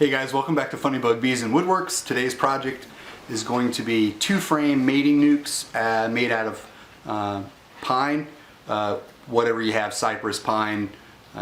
Hey guys, welcome back to Funny Bug Bees and Woodworks. Today's project is going to be 2-frame mating NUCs made out of pine, whatever you have, cypress, pine,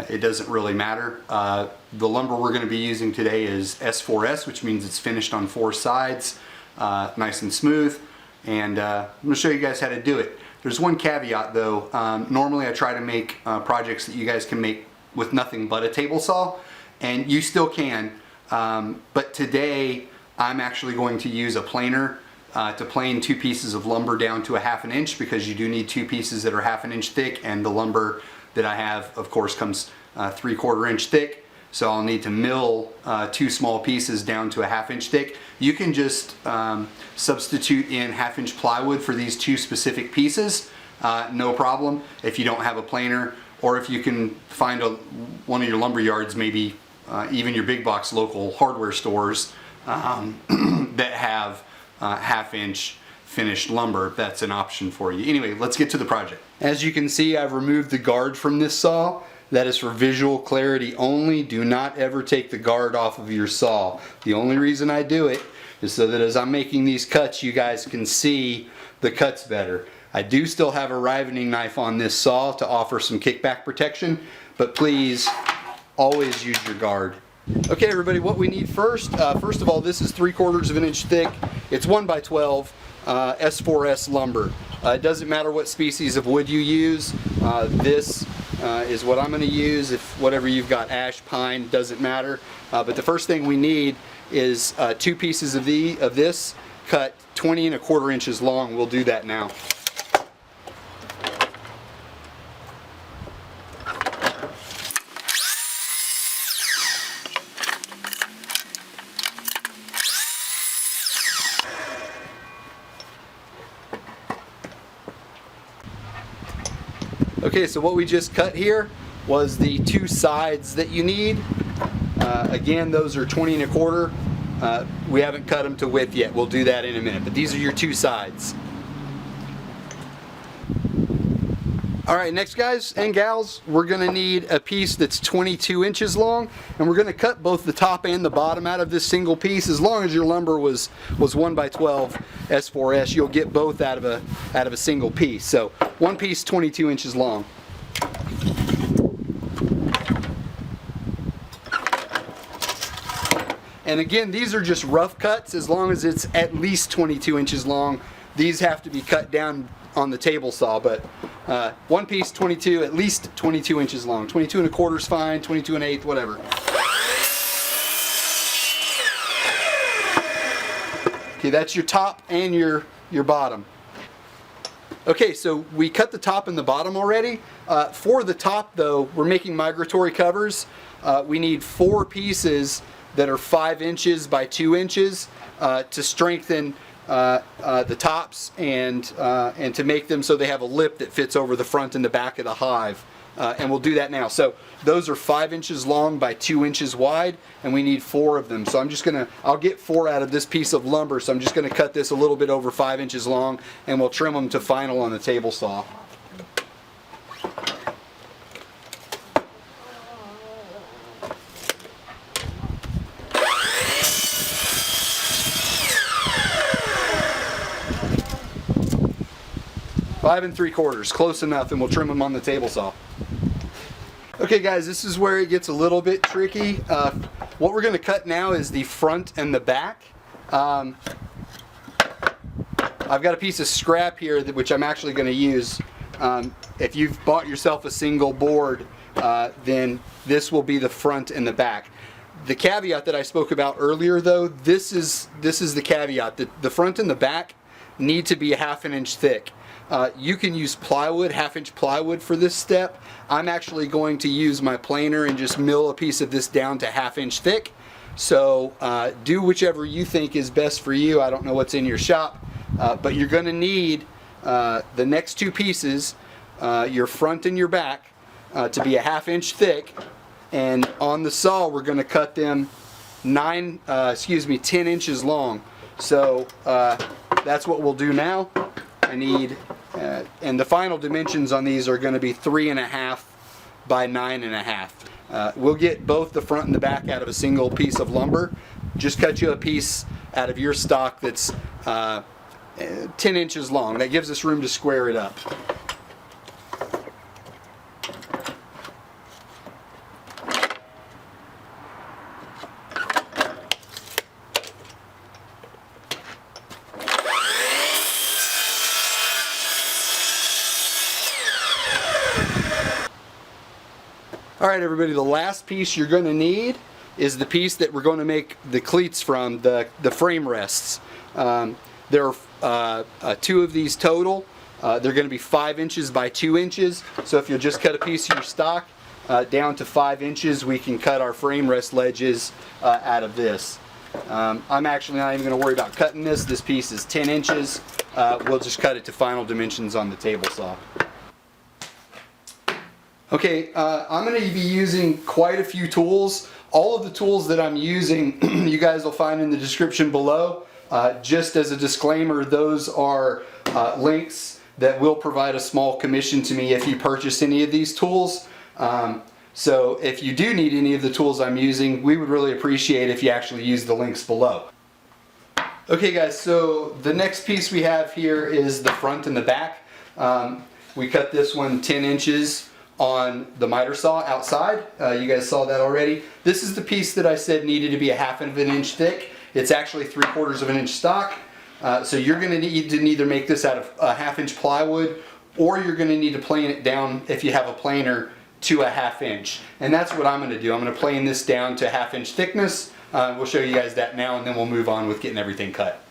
it doesn't really matter. The lumber we're going to be using today is S4S, which means it's finished on 4 sides, nice and smooth, and I'm going to show you guys how to do it. There's one caveat though. Normally I try to make projects that you guys can make with nothing but a table saw, and you still can. But today I'm actually going to use a planer to plane 2 pieces of lumber down to a 1/2 inch, because you do need 2 pieces that are 1/2 inch thick, and the lumber that I have of course comes 3/4 inch thick, so I'll need to mill 2 small pieces down to a 1/2 inch thick. You can just substitute in 1/2 inch plywood for these 2 specific pieces, no problem, if you don't have a planer, or if you can find one of your lumber yards, maybe even your big box local hardware stores that have 1/2 inch finished lumber. That's an option for you. Anyway, let's get to the project. As you can see, I've removed the guard from this saw. That is for visual clarity only. Do not ever take the guard off of your saw. The only reason I do it is so that as I'm making these cuts, you guys can see the cuts better. I do still have a riveting knife on this saw to offer some kickback protection, but please always use your guard. Okay everybody, what we need first of all, this is 3/4 of an inch thick. It's 1x12 S4S lumber. It doesn't matter what species of wood you use. This is what I'm going to use. If whatever you've got, ash, pine, doesn't matter. But the first thing we need is 2 pieces of this cut 20 1/4 inches long. We'll do that now. Okay, so what we just cut here was the 2 sides that you need. Again, those are 20 1/4. We haven't cut them to width yet. We'll do that in a minute, but these are your 2 sides. Alright, next guys and gals, we're going to need a piece that's 22 inches long, and we're going to cut both the top and the bottom out of this single piece. As long as your lumber was 1x12 S4S, you'll get both out of a single piece. So one piece 22 inches long. And again, these are just rough cuts. As long as it's at least 22 inches long, these have to be cut down on the table saw, but one piece 22, at least 22 inches long. 22 1/4 is fine, 22 1/8, whatever. Okay, that's your top and your bottom. Okay, so we cut the top and the bottom already. For the top though, we're making migratory covers. We need 4 pieces that are 5 inches by 2 inches to strengthen the tops and to make them so they have a lip that fits over the front and the back of the hive. And we'll do that now. So those are 5 inches long by 2 inches wide, and we need 4 of them. So I'll get 4 out of this piece of lumber, so I'm just gonna cut this a little bit over 5 inches long, and we'll trim them to final on the table saw. Five 3/4, close enough, and we'll trim them on the table saw. Okay guys, this is where it gets a little bit tricky. What we're going to cut now is the front and the back. I've got a piece of scrap here which I'm actually going to use. If you've bought yourself a single board, then this will be the front and the back. The caveat that I spoke about earlier though, this is the caveat, that the front and the back need to be 1/2 inch thick. You can use plywood, 1/2 inch plywood for this step. I'm actually going to use my planer and just mill a piece of this down to 1/2 inch thick. So do whichever you think is best for you. I don't know what's in your shop, but you're going to need the next 2 pieces, your front and your back, to be 1/2 inch thick. And on the saw we're going to cut them 10 inches long. So that's what we'll do now. I need, and the final dimensions on these are going to be 3.5 by 9.5. We'll get both the front and the back out of a single piece of lumber. Just cut you a piece out of your stock that's 10 inches long. That gives us room to square it up. All right, everybody, the last piece you're going to need is the piece that we're going to make the cleats from, the frame rests. There are 2 of these total. They're going to be 5 inches by 2 inches. So if you'll just cut a piece of your stock down to 5 inches, we can cut our frame rest ledges out of this. I'm actually not even going to worry about cutting this. This piece is 10 inches. We'll just cut it to final dimensions on the table saw. Okay, I'm going to be using quite a few tools. All of the tools that I'm using, you guys will find in the description below. Just as a disclaimer, those are links that will provide a small commission to me if you purchase any of these tools. So if you do need any of the tools I'm using, we would really appreciate if you actually use the links below. Okay guys, so the next piece we have here is the front and the back. We cut this one 10 inches on the miter saw outside. You guys saw that already. This is the piece that I said needed to be a 1/2 inch thick. It's actually 3/4 of an inch stock. So you're going to need to either make this out of a 1/2 inch plywood, or you're going to need to plane it down if you have a planer to a 1/2 inch. And that's what I'm going to do. I'm going to plane this down to 1/2 inch thickness. We'll show you guys that now, and then we'll move on with getting everything cut.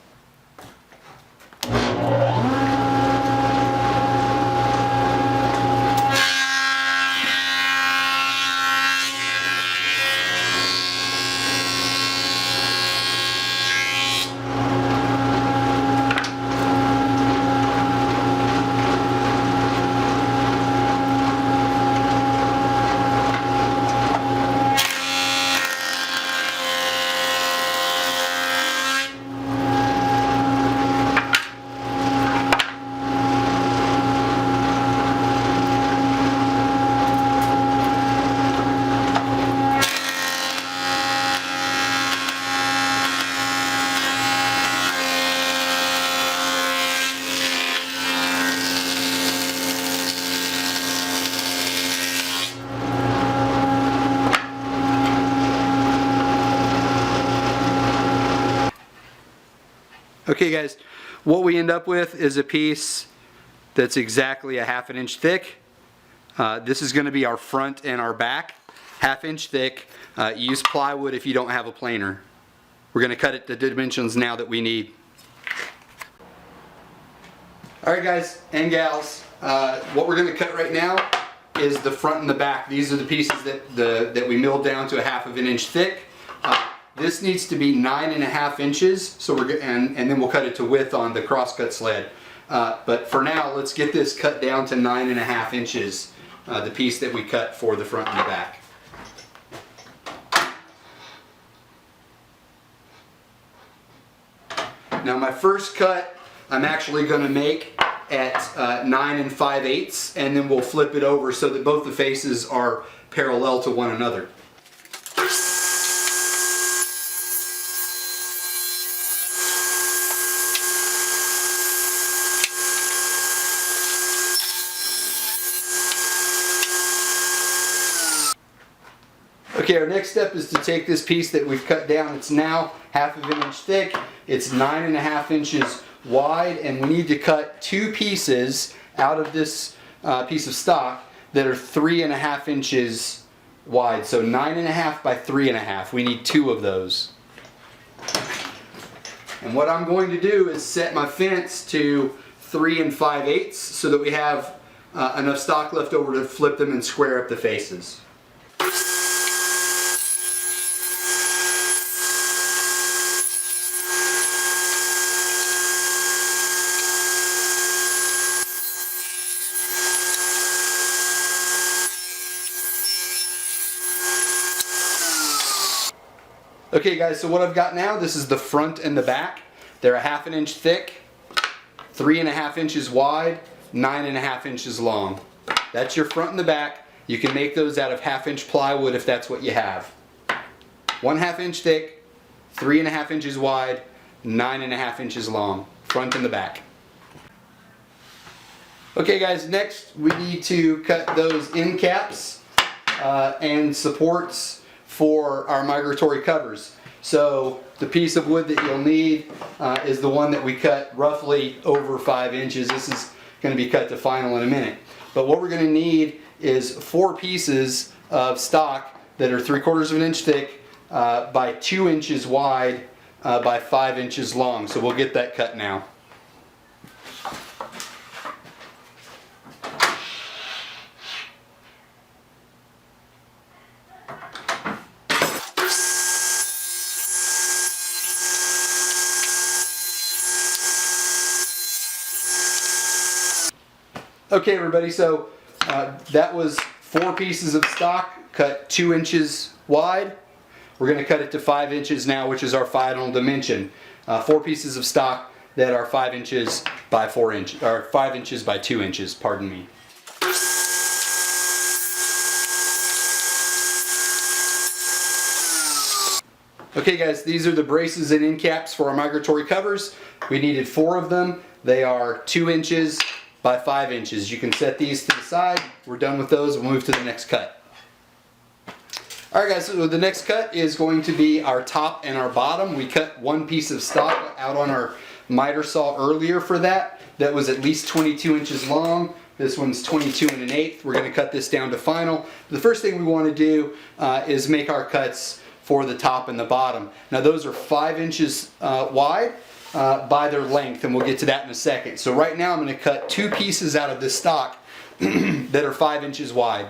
Okay guys, what we end up with is a piece that's exactly a 1/2 inch thick. This is going to be our front and our back, 1/2 inch thick. Use plywood if you don't have a planer. We're going to cut it the dimensions now that we need. Alright guys and gals, what we're going to cut right now is the front and the back. These are the pieces that we milled down to a 1/2 inch thick. This needs to be 9.5 inches, so and then we'll cut it to width on the crosscut sled. But for now, let's get this cut down to 9.5 inches, the piece that we cut for the front and the back. Now my first cut, I'm actually going to make at 9 5/8, and then we'll flip it over so that both the faces are parallel to one another. Okay, our next step is to take this piece that we've cut down. It's now 1/2 inch thick. It's 9.5 inches wide, and we need to cut 2 pieces out of this piece of stock that are 3.5 inches wide. So 9.5 by 3.5. We need 2 of those. And what I'm going to do is set my fence to 3 5/8 so that we have enough stock left over to flip them and square up the faces. Okay guys, so what I've got now, this is the front and the back. They're a 1/2 inch thick, 3.5 inches wide, 9.5 inches long. That's your front and the back, You can make those out of 1/2-inch plywood if that's what you have. 1/2 inch thick, 3.5 inches wide, 9.5 inches long, front and the back. Okay guys, next we need to cut those end caps and supports for our migratory covers. So the piece of wood that you'll need is the one that we cut roughly over 5 inches. This is going to be cut to final in a minute. But what we're going to need is 4 pieces of stock that are 3/4 of an inch thick by 2 inches wide by 5 inches long. So we'll get that cut now. Okay everybody, so that was 4 pieces of stock cut 2 inches wide. We're going to cut it to 5 inches now, which is our final dimension. 4 pieces of stock that are 5 inches by 4 inches, or 5 inches by 2 inches, pardon me. Okay guys, these are the braces and end caps for our migratory covers. We needed 4 of them. They are 2 inches by 5 inches. You can set these to the side. We're done with those. We'll move to the next cut. Alright guys, so the next cut is going to be our top and our bottom. We cut 1 piece of stock out on our miter saw earlier for that. That was at least 22 inches long. This one's 22 1/8. We're going to cut this down to final. The first thing we want to do is make our cuts for the top and the bottom. Now those are 5 inches wide by their length, and we'll get to that in a second. So right now I'm going to cut 2 pieces out of this stock that are 5 inches wide.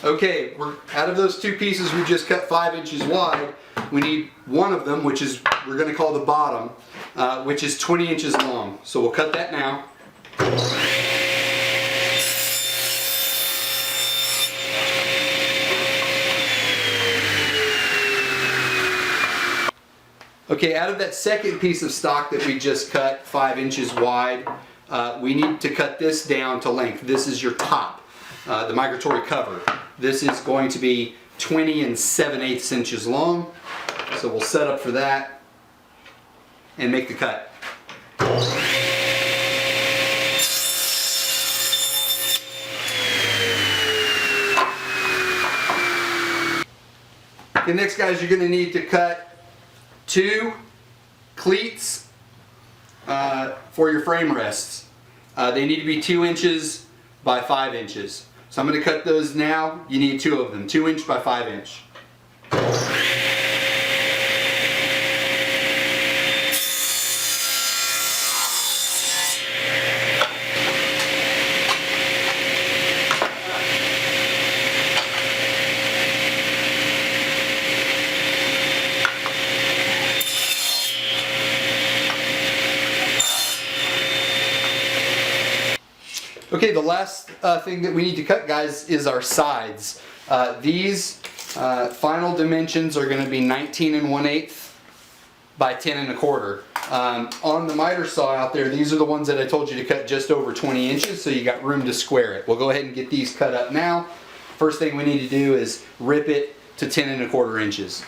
Okay, we're out of those 2 pieces we just cut 5 inches wide. We need one of them, which is we're going to call the bottom, which is 20 inches long. So we'll cut that now. Okay, out of that second piece of stock that we just cut 5 inches wide, we need to cut this down to length. This is your top, the migratory cover. This is going to be 20 7/8 inches long. So we'll set up for that and make the cut. Okay, next guys, you're going to need to cut 2 cleats for your frame rests. They need to be 2 inches by 5 inches. So I'm going to cut those now. You need 2 of them, 2 inch by 5 inch. Okay, the last thing that we need to cut, guys, is our sides. These final dimensions are going to be 19 1/8 by 10 1/4. On the miter saw out there, these are the ones that I told you to cut just over 20 inches, so you got room to square it. We'll go ahead and get these cut up now. First thing we need to do is rip it to 10 1/4 inches.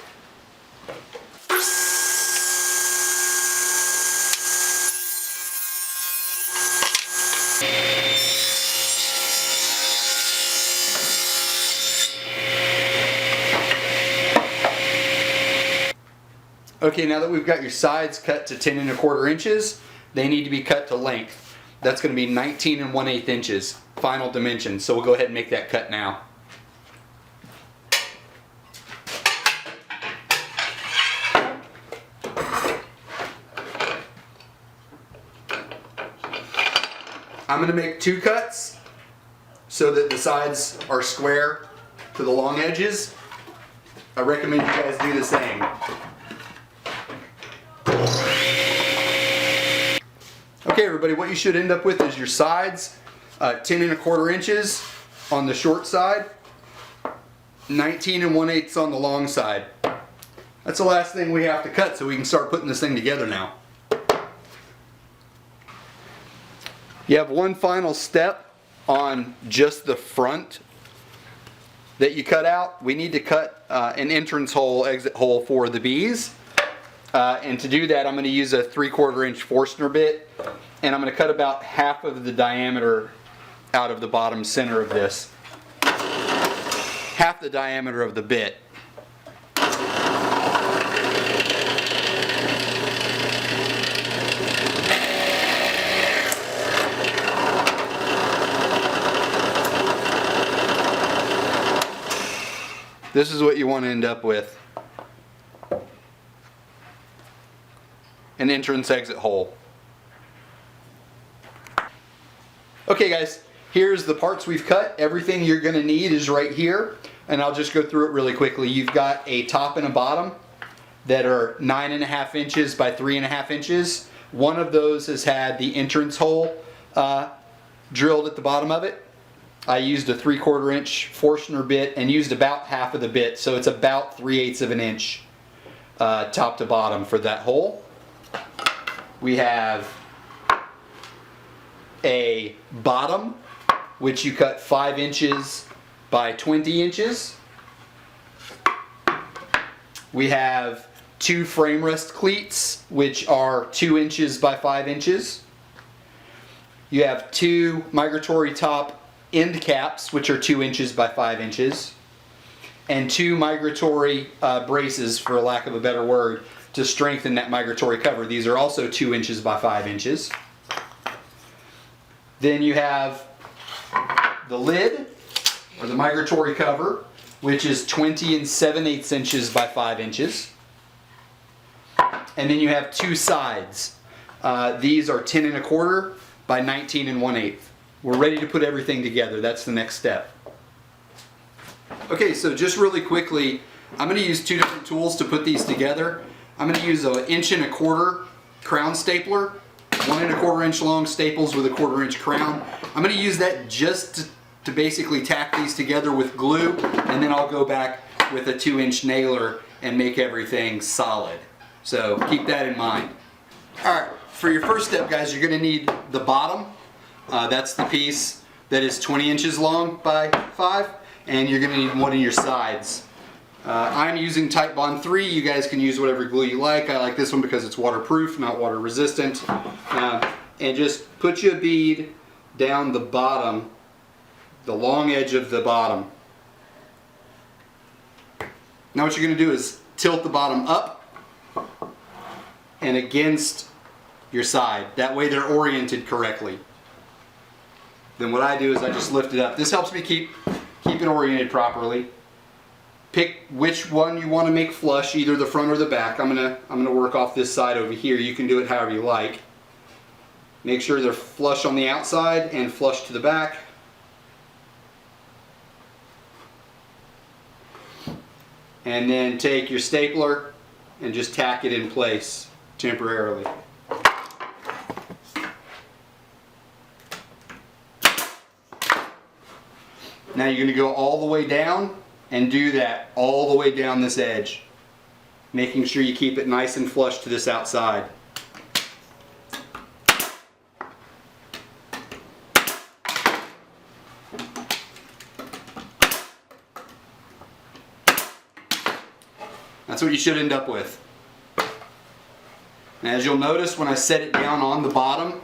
Okay, now that we've got your sides cut to 10 1/4 inches, they need to be cut to length. That's going to be 19 1/8 inches, final dimension. So we'll go ahead and make that cut now. I'm going to make 2 cuts so that the sides are square to the long edges. I recommend you guys do the same. Okay everybody, what you should end up with is your sides 10 1/4 inches on the short side, 19 1/8 on the long side. That's the last thing we have to cut so we can start putting this thing together now. You have one final step on just the front that you cut out. We need to cut an entrance hole, exit hole for the bees. And to do that, I'm going to use a 3/4 inch Forstner bit, and I'm going to cut about half of the diameter out of the bottom center of this. Half the diameter of the bit. This is what you want to end up with. An entrance exit hole. Okay guys, here's the parts we've cut. Everything you're going to need is right here, and I'll just go through it really quickly. You've got a top and a bottom that are 9.5 inches by 3.5 inches. One of those has had the entrance hole drilled at the bottom of it. I used a 3/4 inch Forstner bit and used about half of the bit, so it's about 3/8 of an inch top to bottom for that hole. We have a bottom, which you cut 5 inches by 20 inches. We have 2 frame rest cleats, which are 2 inches by 5 inches. You have 2 migratory top end caps, which are 2 inches by 5 inches. And 2 migratory braces, for lack of a better word, to strengthen that migratory cover. These are also 2 inches by 5 inches. Then you have the lid, or the migratory cover, which is 20 7/8 inches by 5 inches. And then you have 2 sides. These are 10 1/4 by 19 1/8. We're ready to put everything together. That's the next step. Okay, so just really quickly, I'm going to use 2 different tools to put these together. I'm going to use an 1 1/4 crown stapler, 1 1/4 inch long staples with a 1/4 inch crown. I'm going to use that just to basically tack these together with glue, and then I'll go back with a 2-inch nailer and make everything solid. So keep that in mind. Alright, for your first step guys, you're going to need the bottom. That's the piece that is 20 inches long by 5, and you're going to need one of your sides. I'm using Type Bond 3. You guys can use whatever glue you like. I like this one because it's waterproof, not water resistant. And just put you a bead down the bottom, the long edge of the bottom. Now what you're going to do is tilt the bottom up and against your side. That way they're oriented correctly. Then what I do is I just lift it up. This helps me keep it oriented properly. Pick which one you want to make flush, either the front or the back. I'm gonna work off this side over here. You can do it however you like. Make sure they're flush on the outside and flush to the back. And then take your stapler and just tack it in place temporarily. Now you're going to go all the way down and do that all the way down this edge, making sure you keep it nice and flush to this outside. That's what you should end up with. Now as you'll notice, when I set it down on the bottom,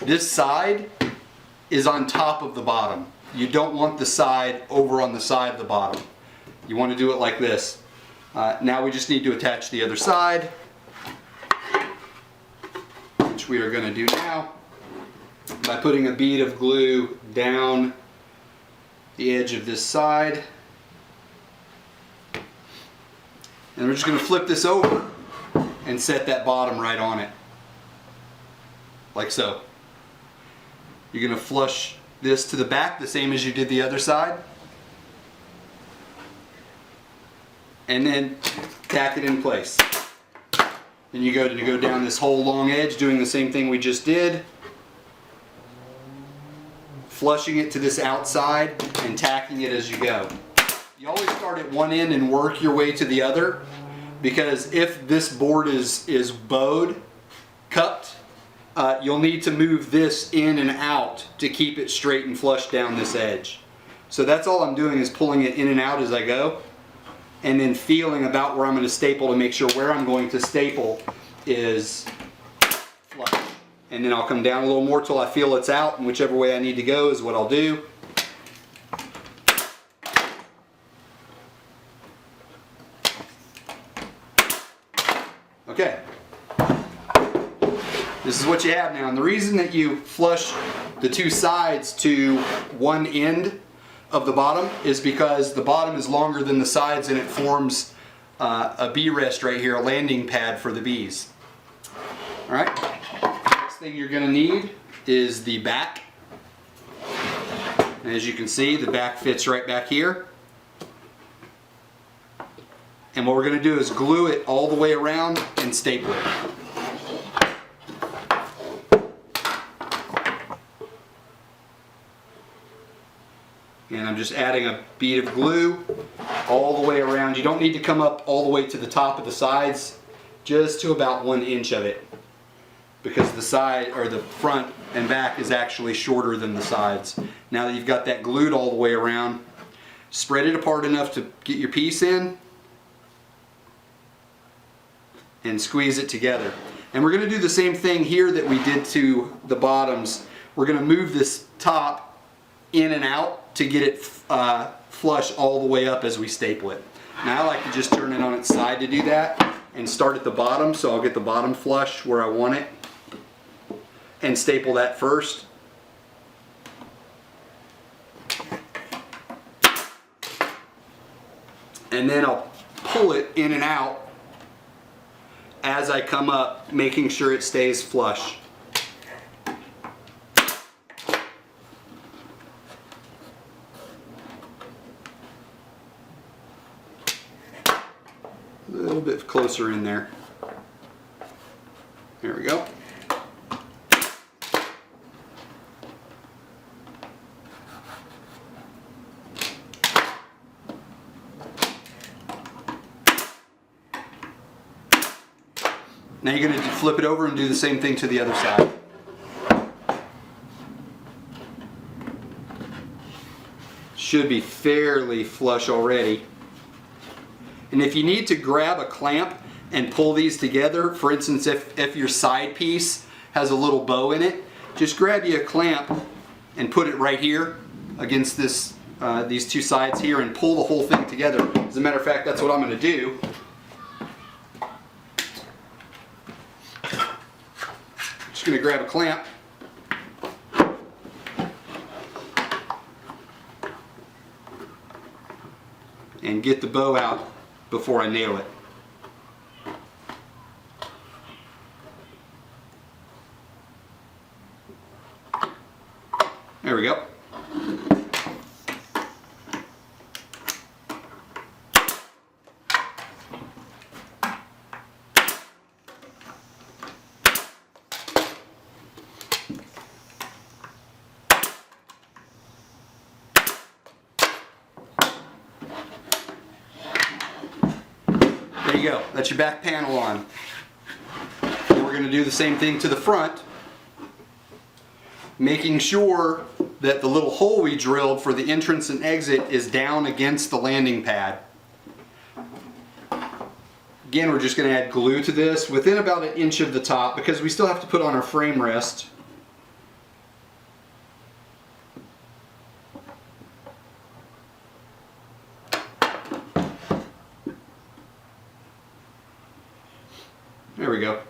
this side is on top of the bottom. You don't want the side over on the side of the bottom. You want to do it like this. Now we just need to attach the other side, which we are going to do now by putting a bead of glue down the edge of this side. And we're just going to flip this over and set that bottom right on it, like so. You're going to flush this to the back the same as you did the other side, and then tack it in place. Then you go down this whole long edge doing the same thing we just did, flushing it to this outside and tacking it as you go. You always start at one end and work your way to the other. because if this board is bowed, cupped, you'll need to move this in and out to keep it straight and flush down this edge. So that's all I'm doing, is pulling it in and out as I go, and then feeling about where I'm going to staple to make sure where I'm going to staple is flush. And then I'll come down a little more till I feel it's out, and whichever way I need to go is what I'll do. Okay. This is what you have now. And the reason that you flush the two sides to one end of the bottom is because the bottom is longer than the sides, and it forms a bee rest right here, a landing pad for the bees. All right. Next thing you're going to need is the back. And as you can see, the back fits right back here. And what we're going to do is glue it all the way around and staple it. And I'm just adding a bead of glue all the way around. You don't need to come up all the way to the top of the sides, just to about 1 inch of it, because the side, or the front and back, is actually shorter than the sides. Now that you've got that glued all the way around, spread it apart enough to get your piece in and squeeze it together. And we're going to do the same thing here that we did to the bottoms. We're going to move this top in and out to get it flush all the way up as we staple it. Now I like to just turn it on its side to do that and start at the bottom, so I'll get the bottom flush where I want it and staple that first. And then I'll pull it in and out as I come up, making sure it stays flush. A little bit closer in there. There we go. Now you're going to flip it over and do the same thing to the other side. Should be fairly flush already. And if you need to grab a clamp and pull these together, for instance, if your side piece has a little bow in it, just grab you a clamp and put it right here against this, these two sides here, and pull the whole thing together. As a matter of fact, that's what I'm going to do. Just going to grab a clamp and get the bow out before I nail it. There we go. There you go. That's your back panel on. And we're going to do the same thing to the front, making sure that the little hole we drilled for the entrance and exit is down against the landing pad. Again, we're just going to add glue to this within about 1 inch of the top, because we still have to put on our frame rest. There we go.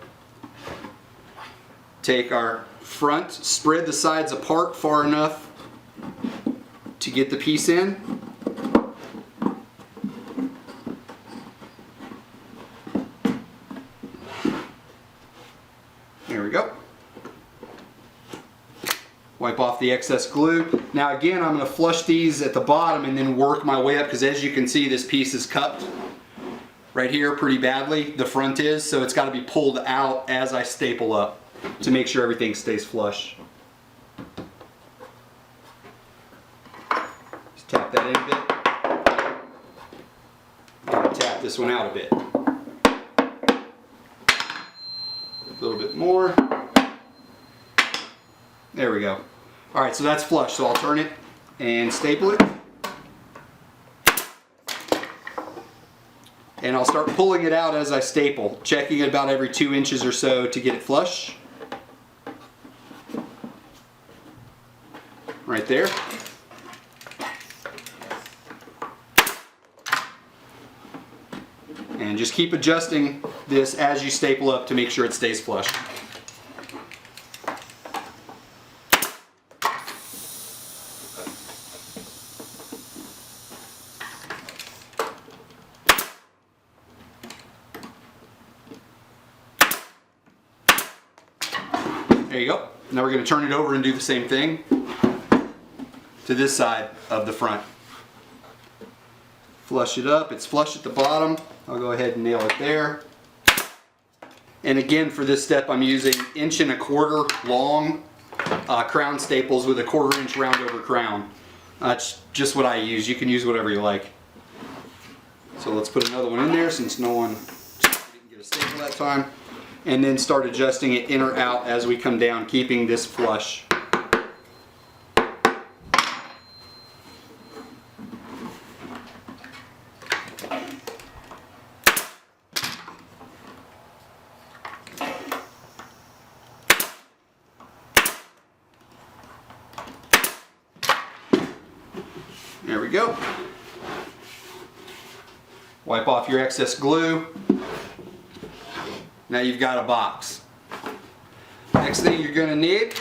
Take our front, spread the sides apart far enough to get the piece in. There we go. Wipe off the excess glue. Now again, I'm going to flush these at the bottom and then work my way up, because as you can see, this piece is cupped right here pretty badly. The front is, so it's got to be pulled out as I staple up to make sure everything stays flush. Just tap that in a bit. And tap this one out a bit. bit more. There we go. All right, so that's flush, so I'll turn it and staple it. And I'll start pulling it out as I staple, checking it about every 2 inches or so to get it flush. Right there. And just keep adjusting this as you staple up to make sure it stays flush. There you go. Now we're going to turn it over and do the same thing to this side of the front. Flush it up. It's flush at the bottom. I'll go ahead and nail it there. And again, for this step, I'm using 1¼ inch long crown staples with a 1/4 inch round over crown. That's just what I use. You can use whatever you like. So let's put another one in there since no one didn't get a staple that time. And then start adjusting it in or out as we come down, keeping this flush. There we go. Wipe off your excess glue. Now you've got a box. Next thing you're going to need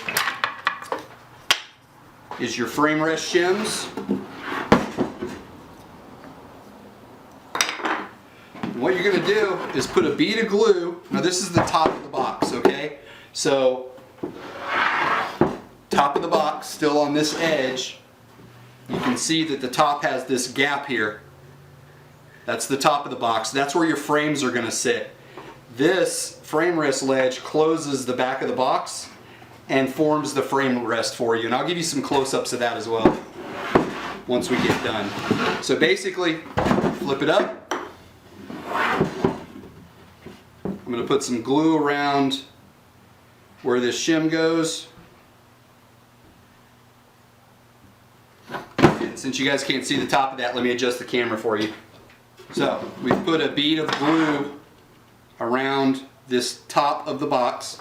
is your frame rest shims. And what you're going to do is put a bead of glue. Now this is the top of the box, okay? So top of the box, still on this edge, you can see that the top has this gap here. That's the top of the box. That's where your frames are going to sit. This frame rest ledge closes the back of the box and forms the frame rest for you. And I'll give you some close-ups of that as well once we get done. So basically, flip it up. I'm going to put some glue around where this shim goes. And since you guys can't see the top of that, let me adjust the camera for you. So we've put a bead of glue around this top of the box.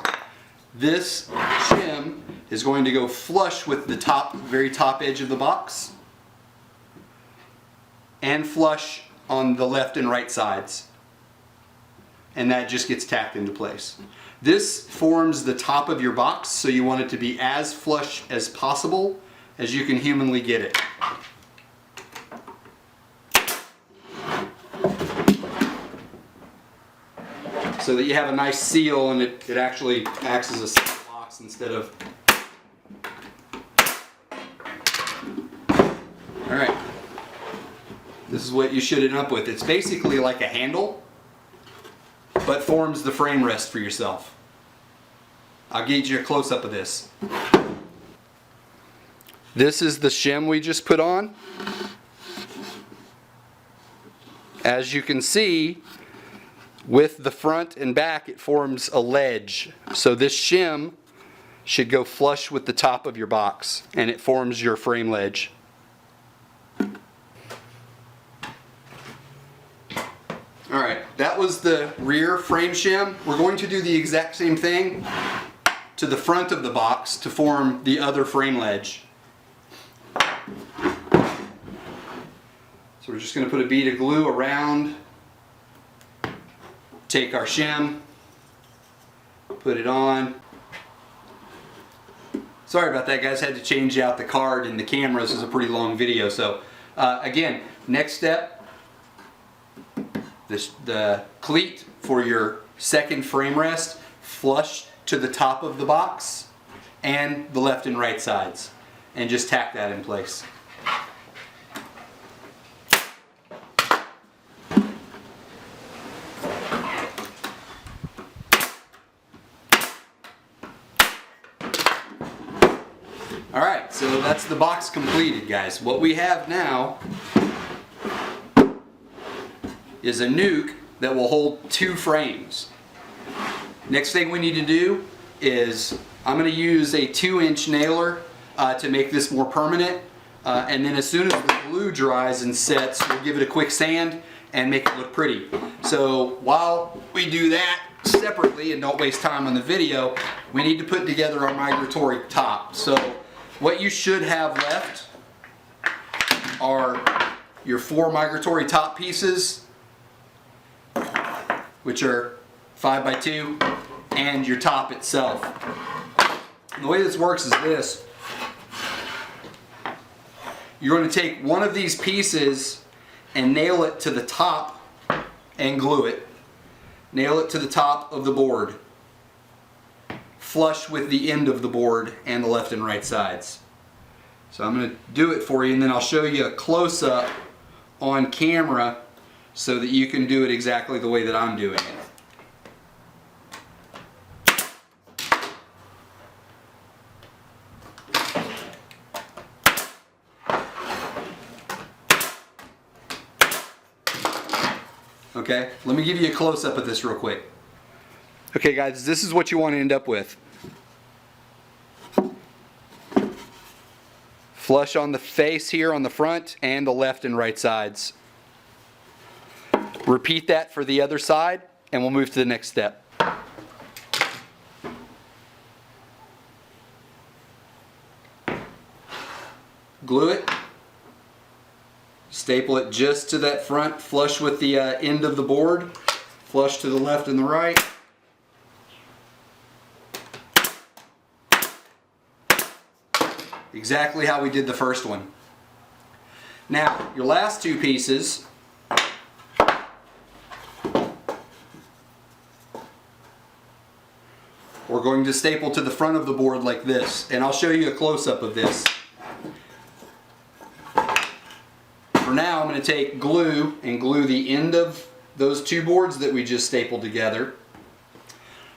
This shim is going to go flush with the top, very top edge of the box, and flush on the left and right sides. And that just gets tacked into place. This forms the top of your box, so you want it to be as flush as possible as you can humanly get it. So that you have a nice seal and it actually acts as a seal box instead of... Alright. This is what you should end up with. It's basically like a handle, but forms the frame rest for yourself. I'll get you a close-up of this. This is the shim we just put on. As you can see, with the front and back, it forms a ledge. So this shim should go flush with the top of your box, and it forms your frame ledge. Alright, that was the rear frame shim. We're going to do the exact same thing to the front of the box to form the other frame ledge. So we're just going to put a bead of glue around. Take our shim, put it on. Sorry about that, guys. Had to change out the card and the camera. This is a pretty long video. So again, next step, the cleat for your second frame rest, flush to the top of the box and the left and right sides, and just tack that in place. Alright, so that's the box completed, guys. What we have now is a NUC that will hold 2 frames. Next thing we need to do is I'm going to use a 2-inch nailer to make this more permanent. And then as soon as the glue dries and sets, we'll give it a quick sand and make it look pretty. So while we do that separately and don't waste time on the video, we need to put together our migratory top. So what you should have left are your 4 migratory top pieces, which are 5x2, and your top itself. And the way this works is this. You're going to take one of these pieces and nail it to the top and glue it. Nail it to the top of the board, flush with the end of the board and the left and right sides. So I'm going to do it for you, and then I'll show you a close-up on camera so that you can do it exactly the way that I'm doing it. Okay, let me give you a close-up of this real quick. Okay guys, this is what you want to end up with. Flush on the face here on the front and the left and right sides. Repeat that for the other side and we'll move to the next step. Glue it. Staple it just to that front, flush with the end of the board, flush to the left and the right. Exactly how we did the first one. Now, your last 2 pieces, we're going to staple to the front of the board like this, and I'll show you a close-up of this. For now, I'm going to take glue and glue the end of those 2 boards that we just stapled together.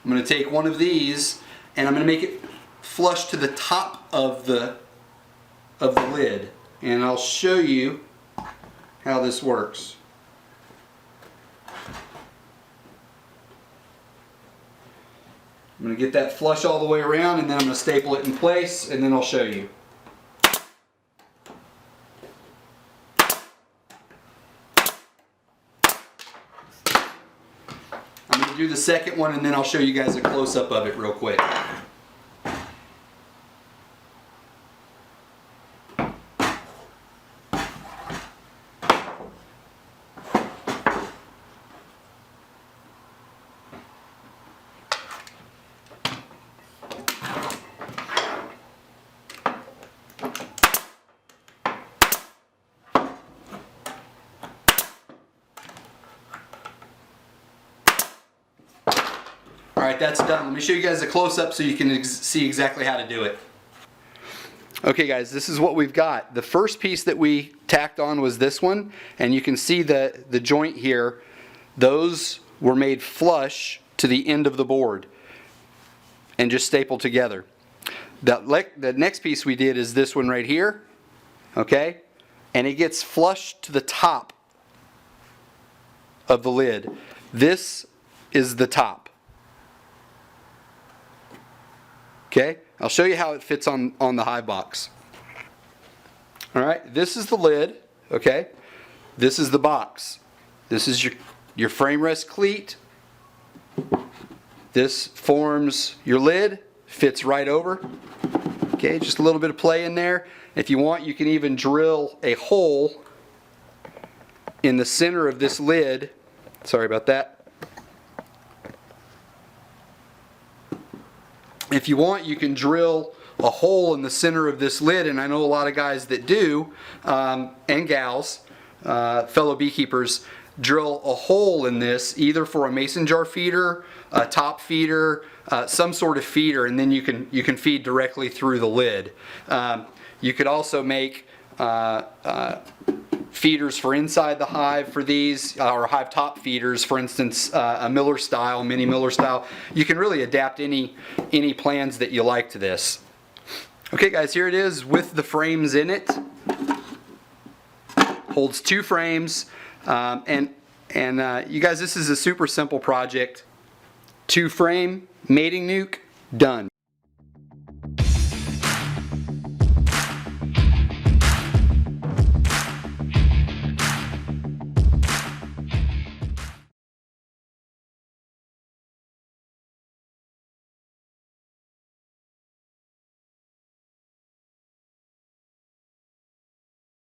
I'm going to take one of these and I'm going to make it flush to the top of the lid, and I'll show you how this works. I'm going to get that flush all the way around, and then I'm going to staple it in place, and then I'll show you. I'm going to do the second one, and then I'll show you guys a close-up of it real quick. Alright, that's done. Let me show you guys a close-up so you can see exactly how to do it. Okay guys, this is what we've got. The first piece that we tacked on was this one, and you can see the joint here. Those were made flush to the end of the board and just stapled together. The next piece we did is this one right here, okay? And it gets flush to the top of the lid. This is the top. Okay, I'll show you how it fits on the hive box. Alright, this is the lid, okay? This is the box. This is your frame rest cleat. This forms your lid, fits right over. Okay, just a little bit of play in there. If you want, you can even drill a hole in the center of this lid. Sorry about that. If you want, you can drill a hole in the center of this lid, and I know a lot of guys that do, and gals, fellow beekeepers, drill a hole in this either for a mason jar feeder, a top feeder, some sort of feeder, and then you can feed directly through the lid. You could also make feeders for inside the hive for these, or hive top feeders, for instance, a Miller style, mini Miller style. You can really adapt any plans that you like to this. Okay guys, here it is with the frames in it. Holds 2 frames, and you guys, this is a super simple project. 2 frame mating nuke, done.